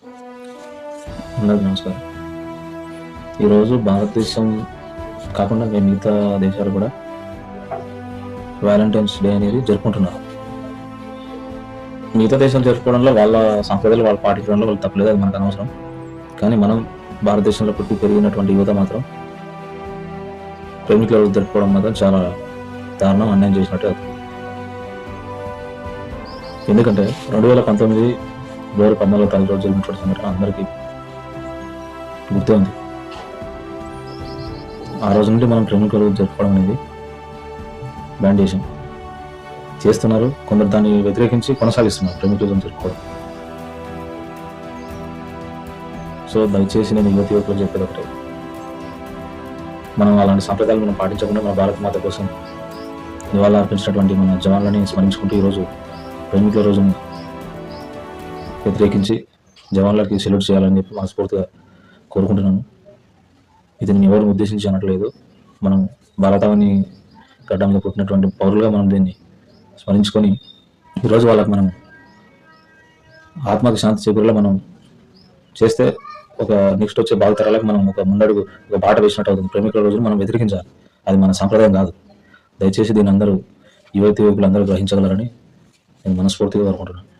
అందరికీ నమస్కారం. ఈరోజు భారతదేశం కాకుండా మిగతా దేశాలు కూడా వ్యాలంటైన్స్ డే అనేది జరుపుకుంటున్నారు. మిగతా దేశాలు జరుపుకోవడంలో వాళ్ళ సంప్రదాయాలు వాళ్ళు పాటించడంలో వాళ్ళు తప్పలేదు, అది మనకు అనవసరం. కానీ మనం భారతదేశంలో పుట్టి పెరిగినటువంటి యువత మాత్రం ప్రేమికుల రోజు జరుపుకోవడం మాత్రం చాలా దారుణం, అన్యాయం చేసినట్టు అవుతుంది. ఎందుకంటే 2019 ఫిబ్రవరి 14 రోజు జరిగినటువంటి సంఘటన అందరికీ గుర్తే ఉంది. ఆ రోజు నుండి మనం ప్రేమికుల రోజు జరుపుకోవడం అనేది బ్యాన్ చేస్తున్నారు. కొందరు దాన్ని వ్యతిరేకించి కొనసాగిస్తున్నారు ప్రేమికుల రోజు జరుపుకోవడం. సో దయచేసి నేను యువకులకు చెప్పేది ఒకటే, మనం అలాంటి సంప్రదాయాలు మనం పాటించకుండా మన భారత మాత కోసం నివాళులు అర్పించినటువంటి మన జవాన్లని స్మరించుకుంటూ ఈరోజు ప్రేమికుల రోజును వ్యతిరేకించి జవాన్లకి సెల్యూట్ చేయాలని చెప్పి మనస్ఫూర్తిగా కోరుకుంటున్నాను. ఇది నేను ఎవరిని ఉద్దేశించి అనట్లేదు. మనం భారతావని గడ్డ మీద పుట్టినటువంటి పౌరులుగా మనం దీన్ని స్మరించుకొని ఈరోజు వాళ్ళకి మనం ఆత్మకి శాంతి చేకూరేలా మనం చేస్తే ఒక నెక్స్ట్ వచ్చే భావితరాలకు మనం ఒక ముందడుగు, ఒక బాట వేసినట్టు అవుతుంది. ప్రేమికుల రోజును మనం వ్యతిరేకించాలి, అది మన సాంప్రదాయం కాదు. దయచేసి దీన్ని అందరూ యువకులు అందరూ గ్రహించగలరని నేను మనస్ఫూర్తిగా కోరుకుంటున్నాను.